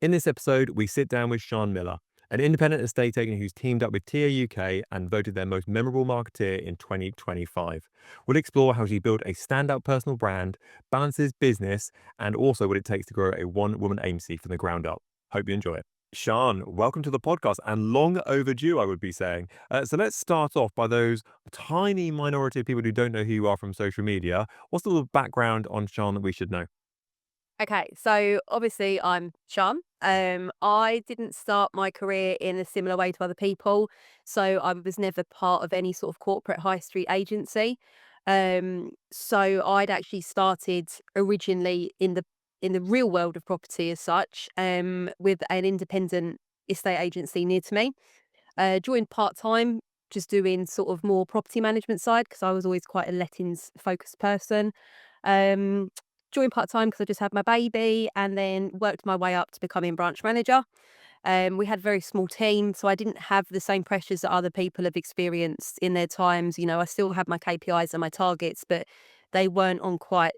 In this episode, we sit down with Sian Miller, an independent estate agent who's teamed up with TAUK and voted their most memorable marketeer in 2025. We'll explore how she built a standout personal brand, balances business, and also what it takes to grow a one-woman agency from the ground up. Hope you enjoy it. Sian, welcome to the podcast, and long overdue, I would be saying. So let's start off by those tiny minority of people who don't know who you are from social media. What's the little background on Sian that we should know? Okay, so obviously I'm Sian. I didn't start my career in a similar way to other people, so I was never part of any sort of corporate high street agency. So I'd actually started originally in the real world of property as such, with an independent estate agency near to me. Joined part time, just doing sort of more property management side because I was always quite a lettings focused person. Um, Joined part time because I just had my baby, and then worked my way up to becoming branch manager. We had a very small team, so I didn't have the same pressures that other people have experienced in their times. You know, I still had my KPIs and my targets, but they weren't on quite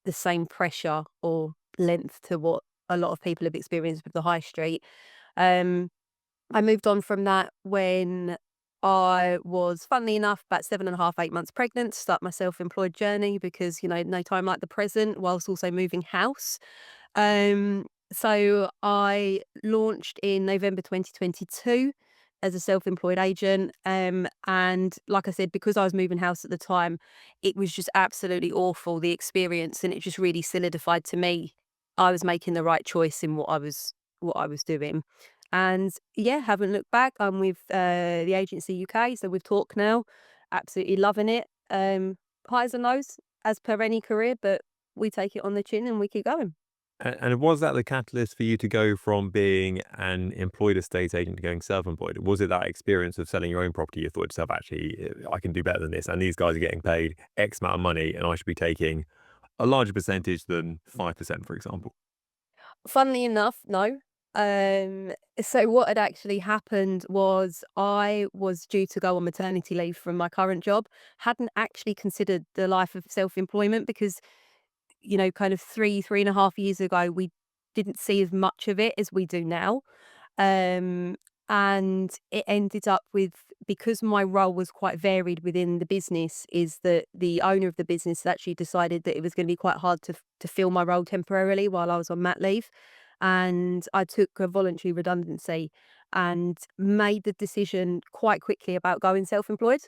the same pressure or length to what a lot of people have experienced with the high street. Um, I moved on from that when I was, funnily enough, about 7.5, 8 months pregnant to start my self-employed journey because, you know, no time like the present, whilst also moving house. So I launched in November 2022 as a self-employed agent. And like I said, because I was moving house at the time, it was just absolutely awful, the experience, and it just really solidified to me I was making the right choice in what I was doing. And yeah, haven't looked back. I'm with the agency UK, so with TAUK now. Absolutely loving it. Highs and lows as per any career, but we take it on the chin and we keep going. And was that the catalyst for you to go from being an employed estate agent to going self-employed? Was it that experience of selling your own property you thought to yourself, actually, I can do better than this, and these guys are getting paid X amount of money, and I should be taking a larger percentage than 5%, for example? Funnily enough, no. So what had actually happened was I was due to go on maternity leave from my current job. Hadn't actually considered the life of self-employment because, you know, kind of 3.5 years ago, we didn't see as much of it as we do now. Um, and it ended up with, because my role was quite varied within the business, is that the owner of the business had actually decided that it was going to be quite hard to fill my role temporarily while I was on mat leave. And I took a voluntary redundancy and made the decision quite quickly about going self-employed.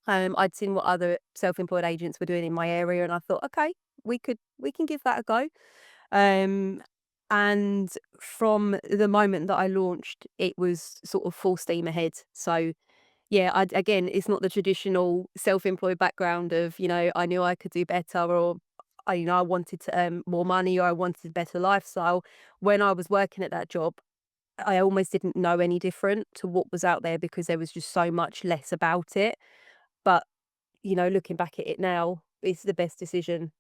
I'd seen what other self-employed agents were doing in my area, and I thought, okay, we can give that a go. Um, and from the moment that I launched, it was sort of full steam ahead. So yeah, again, it's not the traditional self-employed background of, you know, I knew I could do better, or I wanted to earn more money, or I wanted a better lifestyle. When I was working at that job, I almost didn't know any different to what was out there because there was just so much less about it. But you know, looking back at it now, it's the best decision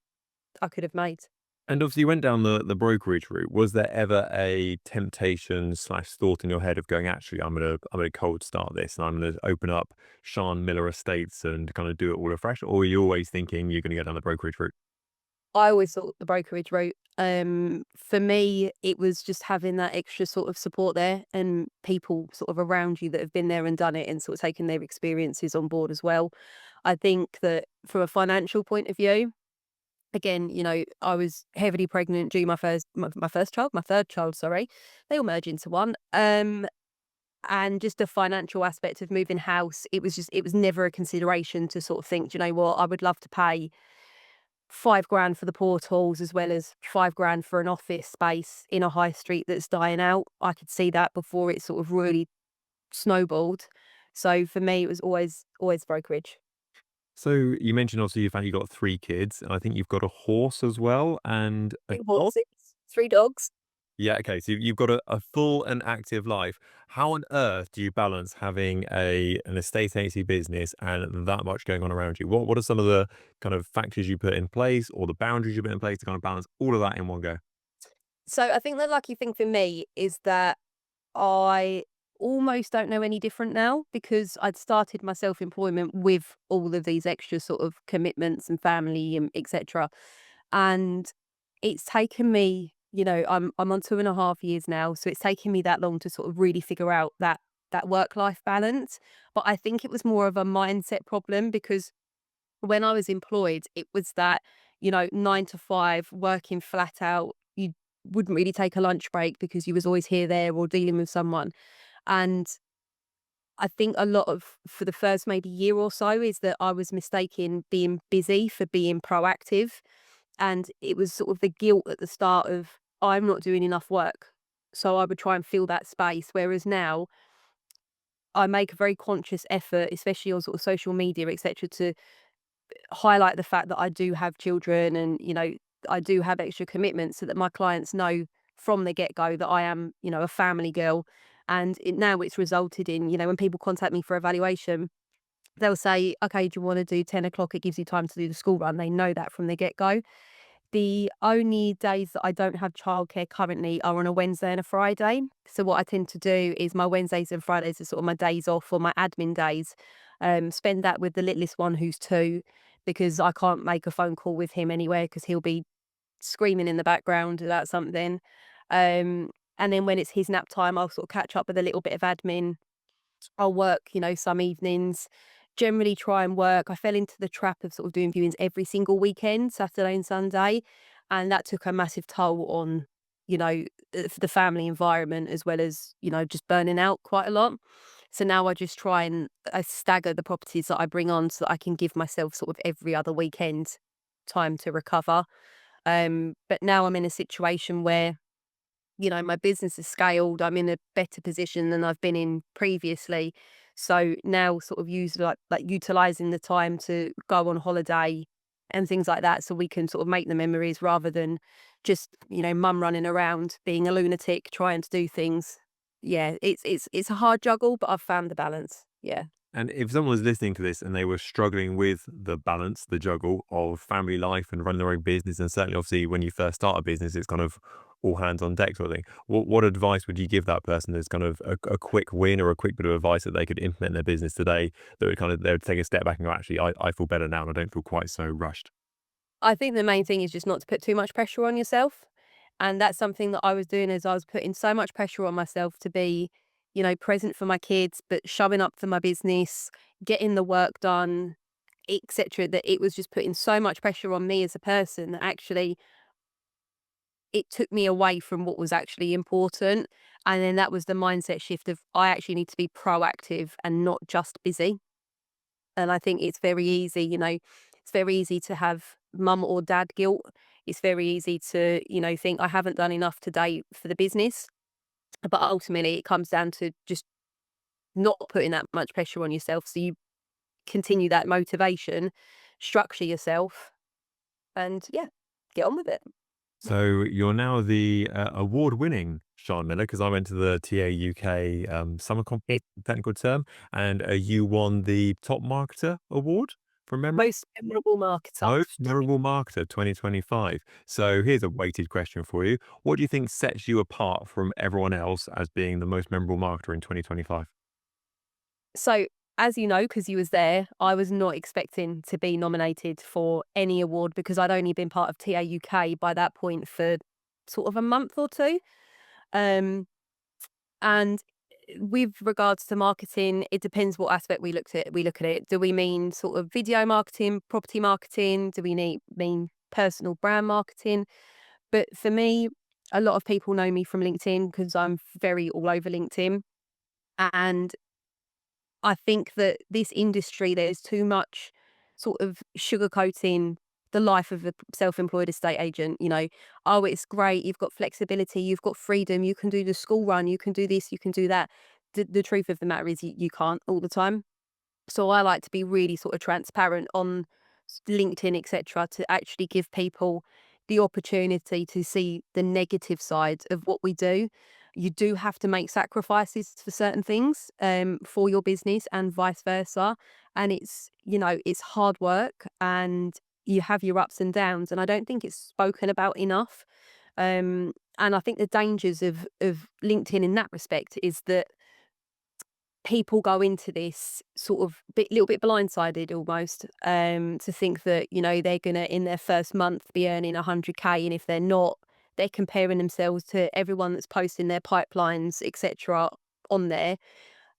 I could have made. And obviously, you went down the brokerage route. Was there ever a temptation slash thought in your head of going, actually, I'm gonna cold start this, and I'm gonna open up Sian Miller Estates and kind of do it all afresh? Or were you always thinking you're gonna go down the brokerage route? I always thought the brokerage route. For me, it was just having that extra sort of support there and people sort of around you that have been there and done it and sort of taken their experiences on board as well. I think that from a financial point of view, again, you know, I was heavily pregnant due my first child, my third child, sorry. They all merge into one. And just the financial aspect of moving house, it was never a consideration to sort of think, "Do you know what, I would love to pay 5 grand for the portals as well as 5 grand for an office space in a high street that's dying out." I could see that before it sort of really snowballed. So for me, it was always brokerage. So you mentioned also you got three kids, and I think you've got a horse as well and a 2 dog? horses, 3 dogs. Yeah, okay. So you've got a full and active life. How on earth do you balance having an estate agency business and that much going on around you? What are some of the kind of factors you put in place or the boundaries you put in place to kind of balance all of that in one go? So I think the lucky thing for me is that I almost don't know any different now because I'd started my self-employment with all of these extra sort of commitments and family and etc. And it's taken me I'm on 2.5 years now, so it's taken me that long to sort of really figure out that work-life balance. But I think it was more of a mindset problem because when I was employed, it was that, 9 to 5, working flat out. You wouldn't really take a lunch break because you was always here, there, or dealing with someone. And I think a lot of for the first maybe year or so is that I was mistaking being busy for being proactive. And it was sort of the guilt at the start of I'm not doing enough work. So I would try and fill that space. Whereas now I make a very conscious effort, especially on sort of social media, etc., to highlight the fact that I do have children and, I do have extra commitments so that my clients know from the get go that I am, a family girl. And now it's resulted in, when people contact me for evaluation, they'll say, okay, do you want to do 10 o'clock? It gives you time to do the school run. They know that from the get go. The only days that I don't have childcare currently are on a Wednesday and a Friday. So what I tend to do is my Wednesdays and Fridays are sort of my days off or my admin days. Spend that with the littlest one who's 2 because I can't make a phone call with him anywhere because he'll be screaming in the background about something. And then when it's his nap time, I'll sort of catch up with a little bit of admin. I'll work, some evenings, generally try and work. I fell into the trap of sort of doing viewings every single weekend, Saturday and Sunday, and that took a massive toll on, the family environment as well as, just burning out quite a lot. So now I just try and I stagger the properties that I bring on so that I can give myself sort of every other weekend time to recover. But now I'm in a situation where my business is scaled. I'm in a better position than I've been in previously. So now sort of use like utilizing the time to go on holiday and things like that so we can sort of make the memories rather than just, mum running around being a lunatic trying to do things. Yeah, it's a hard juggle, but I've found the balance. Yeah. And if someone was listening to this and they were struggling with the balance, the juggle of family life and running their own business, and certainly obviously when you first start a business, it's kind of all hands on deck sort of thing. What advice would you give that person as kind of a quick win or a quick bit of advice that they could implement in their business today that would kind of they would take a step back and go, actually, I feel better now and I don't feel quite so rushed. I think the main thing is just not to put too much pressure on yourself. And that's something that I was doing as I was putting so much pressure on myself to be, present for my kids, but showing up for my business, getting the work done, etc. That it was just putting so much pressure on me as a person that actually it took me away from what was actually important. And then that was the mindset shift of I actually need to be proactive and not just busy. And I think it's very easy, it's very easy to have mum or dad guilt. It's very easy to, think I haven't done enough today for the business. But ultimately, it comes down to just not putting that much pressure on yourself. So you continue that motivation, structure yourself, and yeah, get on with it. So you're now the award-winning Sean Miller because I went to the TAUK summer competition, technical term, and you won the top marketer award from memory. Most memorable marketer. Most memorable marketer 2025. So here's a weighted question for you. What do you think sets you apart from everyone else as being the most memorable marketer in 2025? So, as you know, because you was there, I was not expecting to be nominated for any award because I'd only been part of TAUK by that point for sort of a month or two. Um, and with regards to marketing, it depends what aspect we look at it. Do we mean sort of video marketing, property marketing? Do we mean personal brand marketing? But for me, a lot of people know me from LinkedIn because I'm very all over LinkedIn. And I think that this industry, there's too much sort of sugarcoating the life of a self-employed estate agent. Oh, it's great. You've got flexibility. You've got freedom. You can do the school run. You can do this. You can do that. The truth of the matter is you can't all the time. So I like to be really sort of transparent on LinkedIn, etc., to actually give people the opportunity to see the negative side of what we do. You do have to make sacrifices for certain things for your business and vice versa. And it's hard work and you have your ups and downs. And I don't think it's spoken about enough. And I think the dangers of LinkedIn in that respect is that people go into this sort of little bit blindsided almost, to think that, they're gonna in their first month be earning 100K, and if they're not, they're comparing themselves to everyone that's posting their pipelines, etc., on there.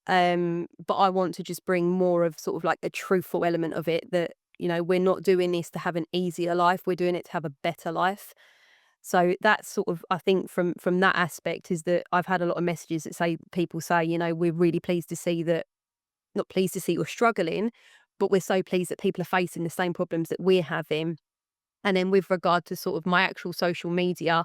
But I want to just bring more of sort of like a truthful element of it, that, we're not doing this to have an easier life, we're doing it to have a better life. So that's sort of, I think, from that aspect, is that I've had a lot of messages that say, people say, we're really pleased to see that, not pleased to see you're struggling, but we're so pleased that people are facing the same problems that we're having. And then with regard to sort of my actual social media,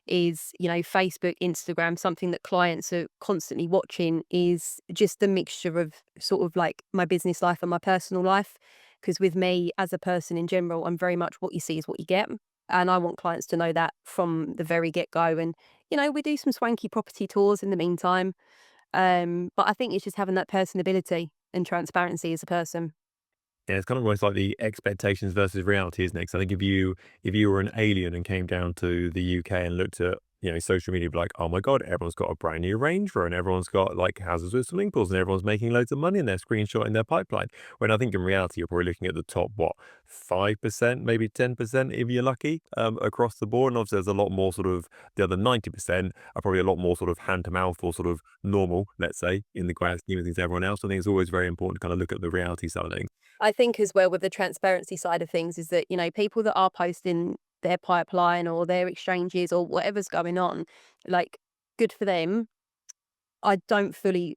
is, Facebook, Instagram, something that clients are constantly watching, is just a mixture of sort of like my business life and my personal life. Because with me as a person in general, I'm very much what you see is what you get. And I want clients to know that from the very get go. And, we do some swanky property tours in the meantime. But I think it's just having that personability and transparency as a person. Yeah, it's kind of almost like the expectations versus reality, isn't it? 'Cause I think if you were an alien and came down to the UK and looked at, social media, you'd be like, "Oh my God, everyone's got a brand new Range Rover and everyone's got like houses with swimming pools and everyone's making loads of money and they're screenshotting their pipeline." When I think in reality, you're probably looking at the top, what, 5%, maybe 10% if you're lucky, across the board. And obviously there's a lot more sort of the other 90% are probably a lot more sort of hand to mouth or sort of normal, let's say, in the grand scheme of things, to everyone else. I think it's always very important to kind of look at the reality side of things. I think as well with the transparency side of things is that, people that are posting their pipeline or their exchanges or whatever's going on, like, good for them. I don't fully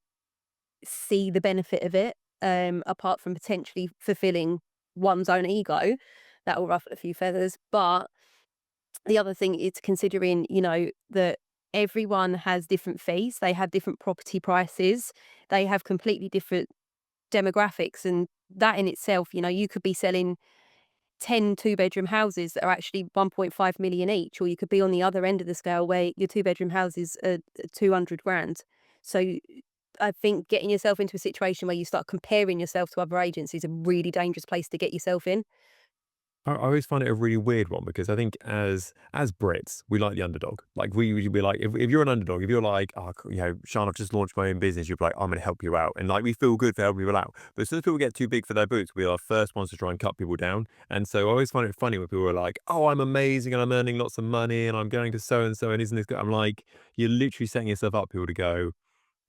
see the benefit of it, apart from potentially fulfilling one's own ego. That will ruffle a few feathers. But the other thing is considering, that everyone has different fees, they have different property prices, they have completely different demographics. And that in itself, you could be selling 10 two-bedroom houses that are actually 1.5 million each, or you could be on the other end of the scale where your two-bedroom houses are 200 grand. So I think getting yourself into a situation where you start comparing yourself to other agents is a really dangerous place to get yourself in. I always find it a really weird one because I think as Brits, we like the underdog. Like we usually be like, if you're an underdog, if you're like, oh, Sean, I've just launched my own business, you're like, I'm going to help you out, and like we feel good for helping people out. But as soon as people get too big for their boots, we are first ones to try and cut people down. And so I always find it funny when people are like, oh, I'm amazing and I'm earning lots of money and I'm going to so and so and isn't this good? I'm like, you're literally setting yourself up people to go,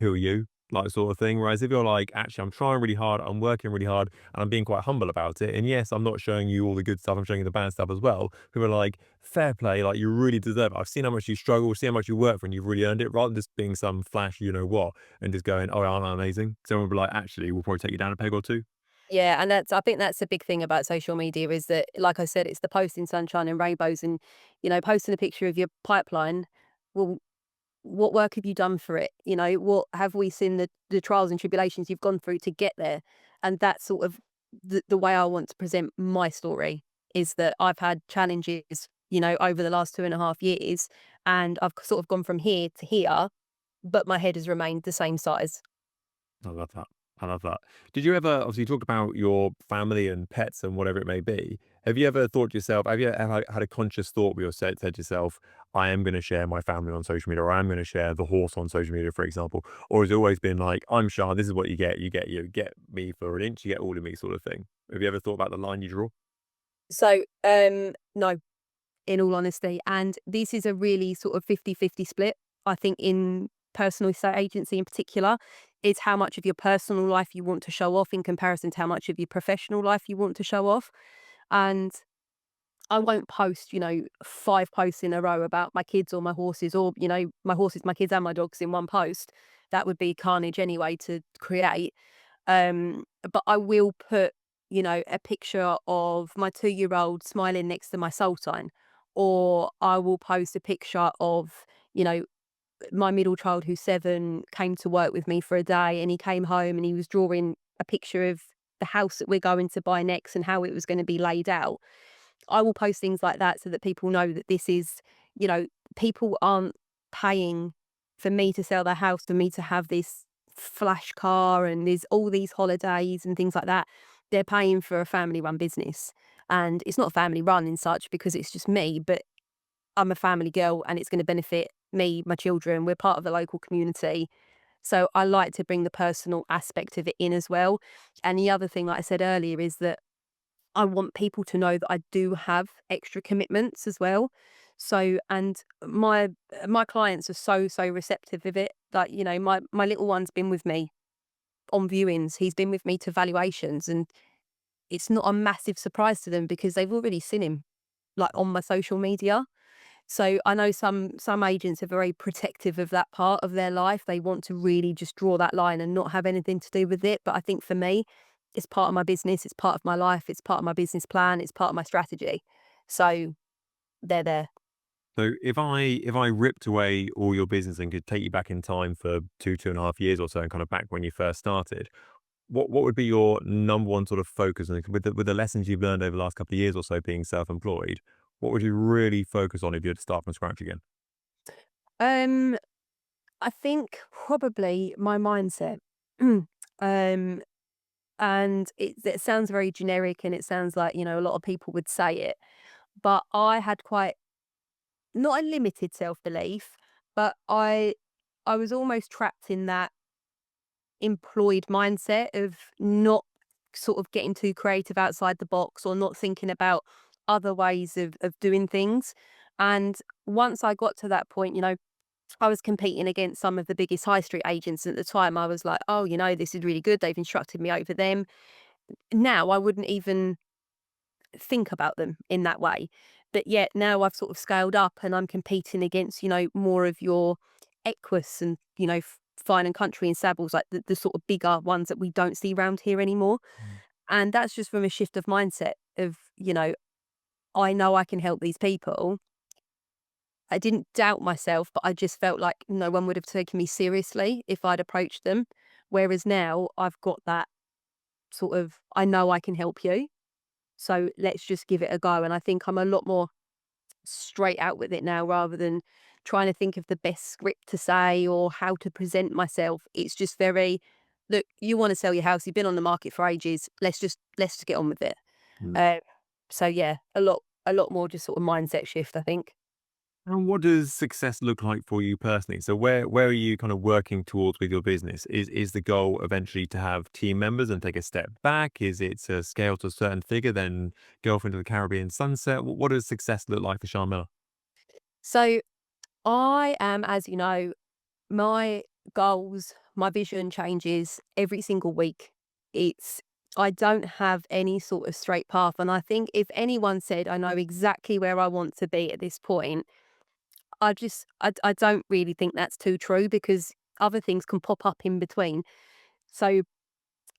who are you? Like sort of thing. Whereas if you're like, actually, I'm trying really hard, I'm working really hard, and I'm being quite humble about it. And yes, I'm not showing you all the good stuff, I'm showing you the bad stuff as well. People are like, fair play, like you really deserve it. I've seen how much you struggle, seen how much you work for, and you've really earned it, rather than just being some flash, you know what, and just going, oh, aren't I amazing? Someone will be like, actually, we'll probably take you down a peg or two. Yeah, and I think that's the big thing about social media, is that, like I said, it's the posting sunshine and rainbows. And, posting a picture of your pipeline. Well, what work have you done for it? What have we seen, the trials and tribulations you've gone through to get there? And that's sort of the way I want to present my story, is that I've had challenges, over the last 2.5 years, and I've sort of gone from here to here, but my head has remained the same size. I love that. I love that. Did you ever, obviously, you talked about your family and pets and whatever it may be. Have you ever thought to yourself, have you ever had a conscious thought where you said to yourself, I am going to share my family on social media, or I'm going to share the horse on social media, for example? Or has it always been like, I'm Sean, this is what you get me for an inch, you get all of me sort of thing? Have you ever thought about the line you draw? So, no, in all honesty. And this is a really sort of 50-50 split, I think, in personal estate agency in particular. It's how much of your personal life you want to show off in comparison to how much of your professional life you want to show off. And I won't post, 5 posts in a row about my kids or my horses, or, my horses, my kids and my dogs in one post. That would be carnage anyway to create. But I will put, a picture of my 2-year-old smiling next to my sultan, or I will post a picture of, you know, my middle child who's 7 came to work with me for a day, and he came home and he was drawing a picture of the house that we're going to buy next and how it was going to be laid out. I will post things like that so that people know that this is, you know, people aren't paying for me to sell their house, for me to have this flash car and there's all these holidays and things like that. They're paying for a family run business. And it's not family run in such because it's just me, but I'm a family girl and it's going to benefit me, my children. We're part of the local community. So I like to bring the personal aspect of it in as well. And the other thing, like I said earlier, is that I want people to know that I do have extra commitments as well. So, and my clients are so receptive of it. Like, my little one's been with me on viewings. He's been with me to valuations, and it's not a massive surprise to them because they've already seen him like on my social media. So I know some agents are very protective of that part of their life. They want to really just draw that line and not have anything to do with it. But I think for me, it's part of my business, it's part of my life, it's part of my business plan, it's part of my strategy. So they're there. So if I ripped away all your business and could take you back in time for 2.5 years or so, and kind of back when you first started, what would be your number one sort of focus? And with the lessons you've learned over the last couple of years or so being self-employed, what would you really focus on if you had to start from scratch again? Um, I think probably my mindset. um, and it sounds very generic and it sounds like, a lot of people would say it, but I had quite not a limited self-belief, but I was almost trapped in that employed mindset of not sort of getting too creative outside the box or not thinking about other ways of doing things. And once I got to that point, I was competing against some of the biggest high street agents at the time. I was like, oh, this is really good. They've instructed me over them. Now I wouldn't even think about them in that way. But yet now I've sort of scaled up and I'm competing against, more of your Equus and, Fine and Country and Savills, like the sort of bigger ones that we don't see around here anymore. And that's just from a shift of mindset of, I know I can help these people. I didn't doubt myself, but I just felt like no one would have taken me seriously if I'd approached them. Whereas now I've got that sort of, I know I can help you. So let's just give it a go. And I think I'm a lot more straight out with it now rather than trying to think of the best script to say or how to present myself. It's just very, look, you want to sell your house, you've been on the market for ages. Let's just get on with it. Mm. Uh, so yeah, a lot more just sort of mindset shift, I think. And what does success look like for you personally? So where are you kind of working towards with your business? Is the goal eventually to have team members and take a step back? Is it to scale to a certain figure, then go off into the Caribbean sunset? What does success look like for Sean Miller? So I am, as you know, my goals, my vision changes every single week. It's I don't have any sort of straight path. And I think if anyone said I know exactly where I want to be at this point, I don't really think that's too true because other things can pop up in between. So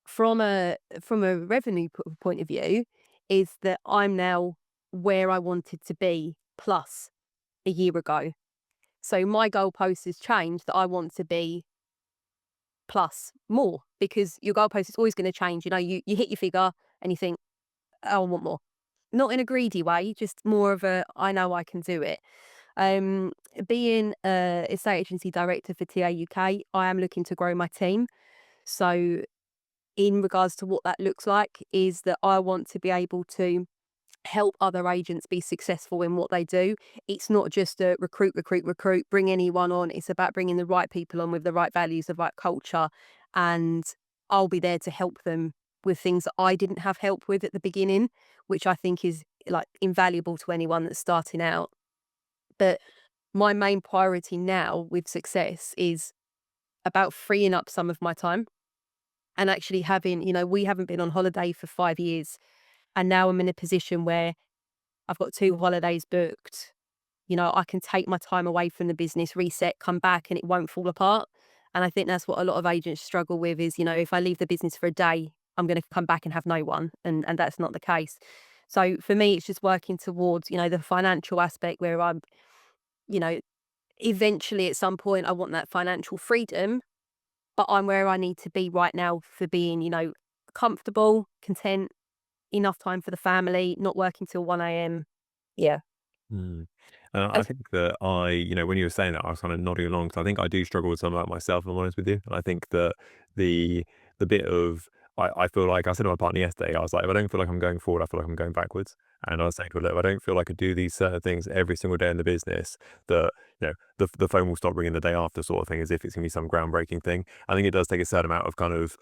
from a revenue point of view, is that I'm now where I wanted to be plus a year ago. So my goalpost has changed that I want to be plus more because your goalpost is always going to change. You hit your figure and you think, oh, I want more. Not in a greedy way, just more of a I know I can do it. Um, Being a estate agency director for TAUK, I am looking to grow my team. So in regards to what that looks like is that I want to be able to help other agents be successful in what they do. It's not just a recruit, bring anyone on. It's about bringing the right people on with the right values, the right culture. And I'll be there to help them with things that I didn't have help with at the beginning, which I think is like invaluable to anyone that's starting out. But my main priority now with success is about freeing up some of my time and actually having, we haven't been on holiday for 5 years. And now I'm in a position where I've got 2 holidays booked. I can take my time away from the business, reset, come back, and it won't fall apart. And I think that's what a lot of agents struggle with is, if I leave the business for a day, I'm going to come back and have no one. And that's not the case. So for me, it's just working towards, the financial aspect where I'm, you know, eventually at some point I want that financial freedom, but I'm where I need to be right now for being, comfortable, content, enough time for the family, not working till 1 a.m. Yeah. Mm. I I think that when you were saying that, I was kind of nodding along because I think I do struggle with some of that myself, if I'm honest with you. And I think that the the bit of I feel like I said to my partner yesterday, I was like, if I don't feel like I'm going forward, I feel like I'm going backwards. And I was saying to her, look, if I don't feel like I do these certain things every single day in the business, that the phone will stop ringing the day after, sort of thing, as if it's gonna be some groundbreaking thing. I think it does take a certain amount of kind of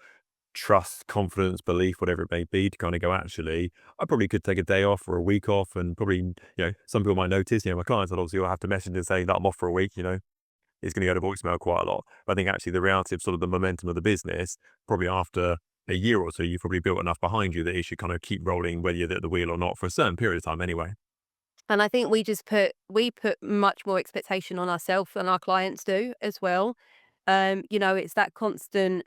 trust, confidence, belief, whatever it may be, to kind of go, actually, I probably could take a day off or a week off, and probably, some people might notice, my clients will obviously will have to message and say that I'm off for a week, it's going to go to voicemail quite a lot. But I think actually the reality of sort of the momentum of the business, probably after a year or two, you've probably built enough behind you that it should kind of keep rolling, whether you're at the wheel or not, for a certain period of time anyway. And I think we put much more expectation on ourselves than our clients do as well. It's that constant,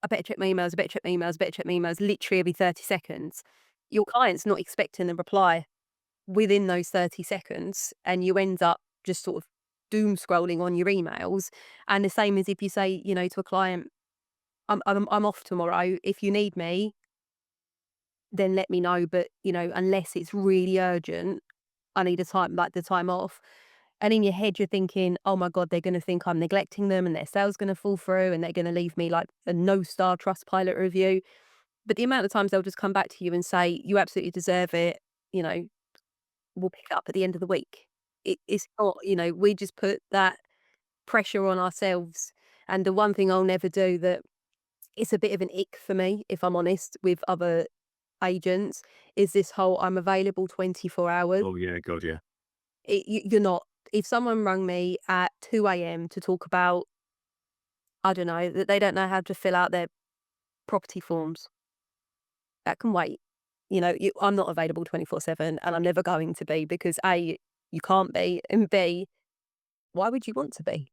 I better check my emails, I better check my emails, I better check my emails, literally every 30 seconds. Your client's not expecting a reply within those 30 seconds, and you end up just sort of doom scrolling on your emails. And the same as if you say, to a client, I'm off tomorrow. If you need me, then let me know. But, unless it's really urgent, I need a time, like the time off. And in your head, you're thinking, oh my God, they're going to think I'm neglecting them and their sales going to fall through and they're going to leave me like a no-star trust pilot review. But the amount of times they'll just come back to you and say, you absolutely deserve it, you know, we'll pick it up at the end of the week. It's not, we just put that pressure on ourselves. And the one thing I'll never do, that it's a bit of an ick for me, if I'm honest, with other agents, is this whole I'm available 24 hours. Oh yeah, God, yeah. You're not. If someone rang me at 2 a.m. to talk about, I don't know, that they don't know how to fill out their property forms, that can wait. I'm not available 24/7, and I'm never going to be, because A, you can't be, and B, why would you want to be?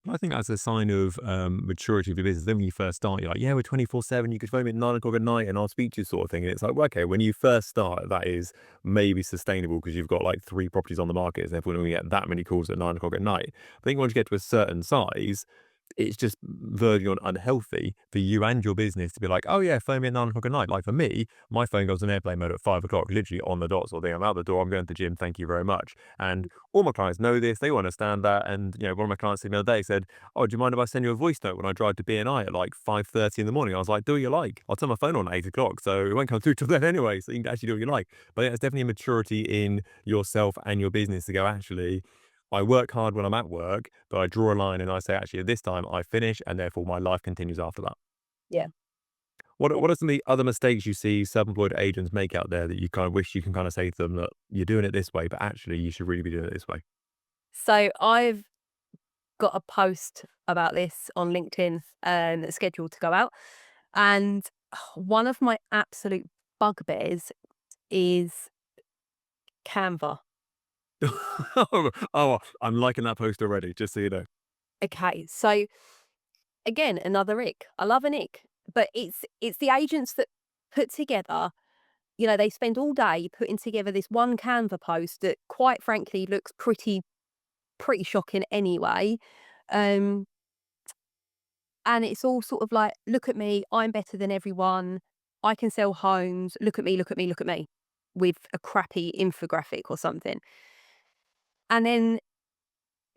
I think that's a sign of maturity of your business. Then when you first start, you're like, yeah, we're 24/7. You could phone me at 9 o'clock at night and I'll speak to you, sort of thing. And it's like, well, okay, when you first start, that is maybe sustainable because you've got like 3 properties on the market. And therefore, when you get that many calls at 9 o'clock at night. I think once you get to a certain size, it's just verging on unhealthy for you and your business to be like, oh yeah, phone me at 9 o'clock at night. Like for me, my phone goes on airplane mode at 5 o'clock, literally on the dot sort of thing. I'm out the door, I'm going to the gym, thank you very much. And all my clients know this, they understand that. And one of my clients the other day said, oh, do you mind if I send you a voice note when I drive to BNI at like 5:30 in the morning? I was like, do what you like. I'll turn my phone on at 8 o'clock, so it won't come through till then anyway. So you can actually do what you like. But yeah, it's definitely a maturity in yourself and your business to go, actually, I work hard when I'm at work, but I draw a line and I say, actually, at this time I finish, and therefore my life continues after that. Yeah. What are some of the other mistakes you see self-employed agents make out there that you kind of wish you can kind of say to them that you're doing it this way, but actually you should really be doing it this way? So I've got a post about this on LinkedIn, that's scheduled to go out. And one of my absolute bugbears is Canva. Oh, I'm liking that post already, just so you know. Okay, so again, another ick. I love an ick, but it's the agents that put together, they spend all day putting together this one Canva post that, quite frankly, looks pretty shocking anyway. Um, and it's all sort of like, look at me, I'm better than everyone. I can sell homes. Look at me, look at me, look at me, with a crappy infographic or something. And then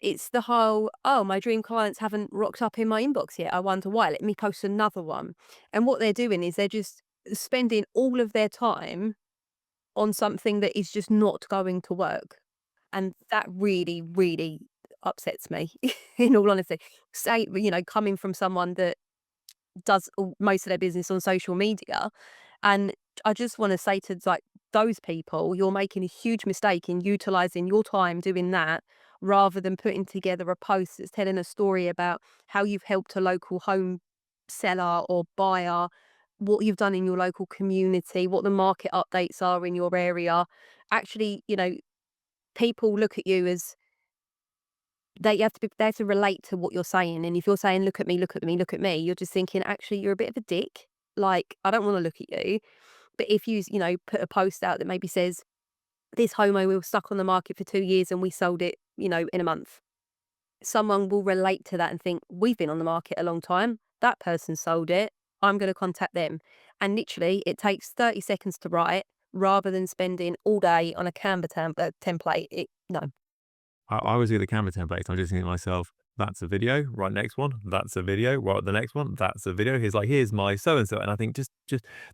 it's the whole, oh, my dream clients haven't rocked up in my inbox yet. I wonder why. Let me post another one. And what they're doing is they're just spending all of their time on something that is just not going to work. And that really, really upsets me, in all honesty. Say, coming from someone that does most of their business on social media. And I just want to say to, like, those people, you're making a huge mistake in utilizing your time doing that, rather than putting together a post that's telling a story about how you've helped a local home seller or buyer, what you've done in your local community, what the market updates are in your area. Actually, people look at you as, they have to relate to what you're saying. And if you're saying, look at me, look at me, look at me, you're just thinking, actually, you're a bit of a dick. Like, I don't want to look at you. But if you, put a post out that maybe says, this homo, we were stuck on the market for 2 years and we sold it, in a month. Someone will relate to that and think, we've been on the market a long time. That person sold it. I'm going to contact them. And literally, it takes 30 seconds to write, rather than spending all day on a Canva template. No. I always do the Canva templates. I'm just thinking to myself, that's a video, right, next one, that's a video, right, the next one, that's a video. Here's my so-and-so. And I think just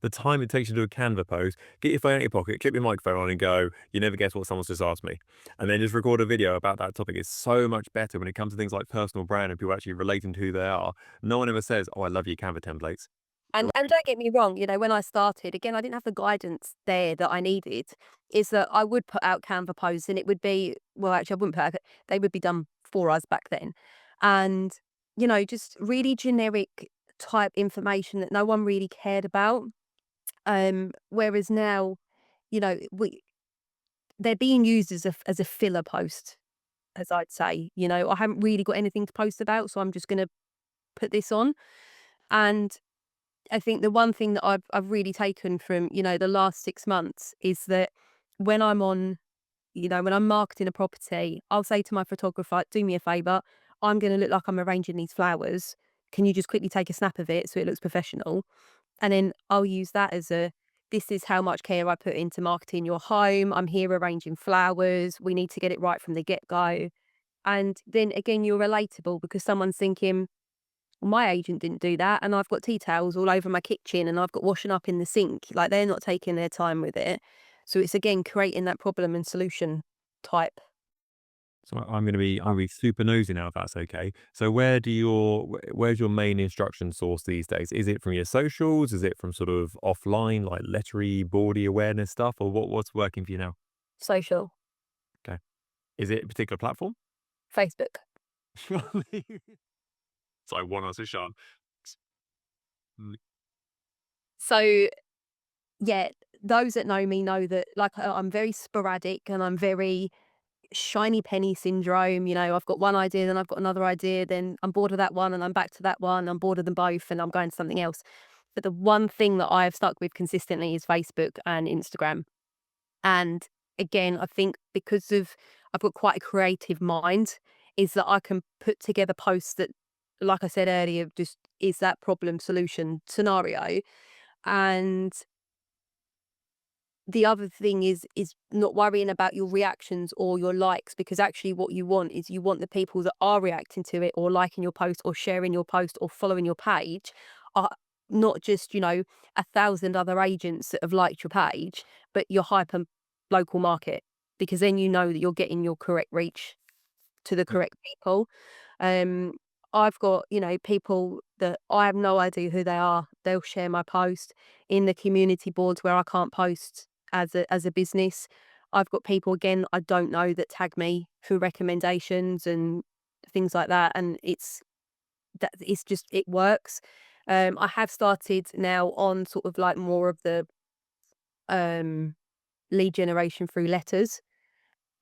the time it takes you to do a Canva post, get your phone out of your pocket, clip your microphone on and go, you never guess what someone's just asked me. And then just record a video about that topic. It's so much better when it comes to things like personal brand and people actually relating to who they are. No one ever says, oh, I love your Canva templates. And don't get me wrong, when I started, again, I didn't have the guidance there that I needed, is that I would put out Canva posts and it would be, well, actually, I wouldn't put out, they would be done for us back then. And, just really generic type information that no one really cared about. Whereas now, they're being used as a filler post, as I'd say. I haven't really got anything to post about, so I'm just going to put this on. And I think the one thing that I've really taken from, the last 6 months is that when I'm on, when I'm marketing a property, I'll say to my photographer, "Do me a favor, I'm gonna look like I'm arranging these flowers. Can you just quickly take a snap of it so it looks professional?" And then I'll use that as this is how much care I put into marketing your home. I'm here arranging flowers. We need to get it right from the get-go. And then again, you're relatable because someone's thinking, my agent didn't do that, and I've got tea towels all over my kitchen and I've got washing up in the sink. Like, they're not taking their time with it. So it's again creating that problem and solution type. So I'm gonna be super nosy now if that's okay. So where's your main instruction source these days? Is it from your socials? Is it from sort of offline, like lettery, boardy awareness stuff, or what's working for you now? Social. Okay. Is it a particular platform? Facebook. Sorry, one answer, Sean. Mm. So yeah, those that know me know that, like, I'm very sporadic and I'm very shiny penny syndrome. I've got one idea, then I've got another idea, then I'm bored of that one and I'm back to that one. I'm bored of them both and I'm going to something else. But the one thing that I've stuck with consistently is Facebook and Instagram. And again, I think because I've got quite a creative mind, is that I can put together posts that, like I said earlier, just is that problem solution scenario. And the other thing is not worrying about your reactions or your likes, because actually what you want is you want the people that are reacting to it or liking your post or sharing your post or following your page are not just, 1,000 other agents that have liked your page, but your hyper local market, because then you know that you're getting your correct reach to the correct people. Um, I've got, people that I have no idea who they are. They'll share my post in the community boards where I can't post as a business. I've got people, again, I don't know, that tag me for recommendations and things like that. And it's just, it works. I have started now on sort of like more of the um lead generation through letters,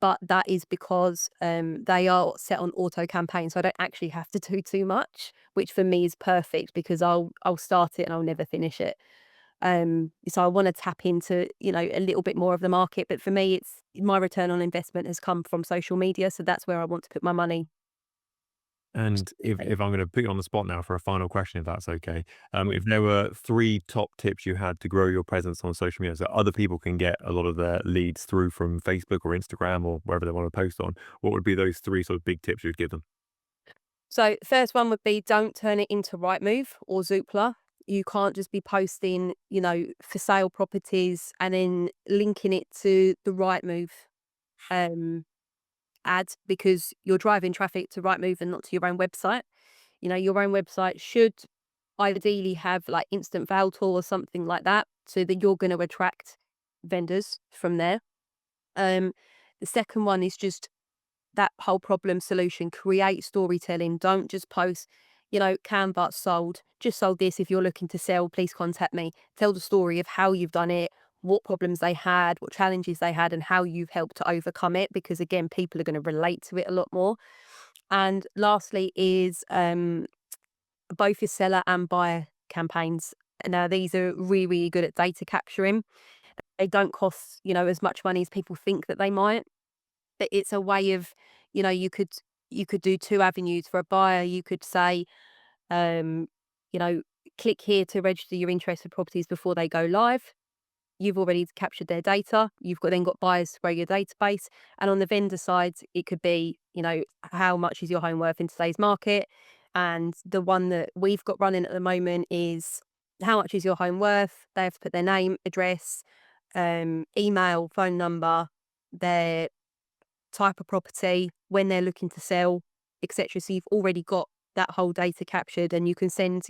but that is because, they are set on auto campaign, so I don't actually have to do too much, which for me is perfect because I'll start it and I'll never finish it. So I wanna tap into, a little bit more of the market, but for me, it's my return on investment has come from social media, so that's where I want to put my money. And if I'm gonna put you on the spot now for a final question, if that's okay. If there were 3 top tips you had to grow your presence on social media so other people can get a lot of their leads through from Facebook or Instagram or wherever they wanna post on, what would be those 3 sort of big tips you'd give them? So first one would be, don't turn it into Rightmove or Zoopla. You can't just be posting, for sale properties and then linking it to the Rightmove um, ad, because you're driving traffic to Rightmove and not to your own website. Your own website should ideally have like instant Valtor or something like that, so that you're going to attract vendors from there. Um, the second one is just that whole problem solution. Create storytelling. Don't just post, Canva sold, just sold this. If you're looking to sell, please contact me. Tell the story of how you've done it, what problems they had, what challenges they had, and how you've helped to overcome it. Because again, people are going to relate to it a lot more. And lastly is both your seller and buyer campaigns. Now, these are really, really good at data capturing. They don't cost, as much money as people think that they might, but it's a way of, you could do two avenues. For a buyer, you could say, um, you know, click here to register your interest in properties before they go live. You've already captured their data. You've got buyers to grow your database. And on the vendor side, it could be, how much is your home worth in today's market? And the one that we've got running at the moment is, how much is your home worth? They have to put their name, address, email, phone number, their type of property, when they're looking to sell, etc. So you've already got that whole data captured, and you can send,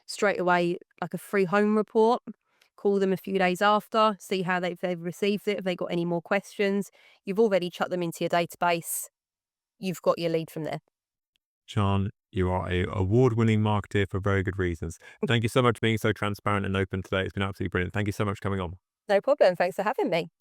straight away like a free home report, call them a few days after, see how they've received it, if they got any more questions. You've already chucked them into your database. You've got your lead from there. Sean, you are a award-winning marketer for very good reasons. Thank you so much for being so transparent and open today. It's been absolutely brilliant. Thank you so much for coming on. No problem. Thanks for having me.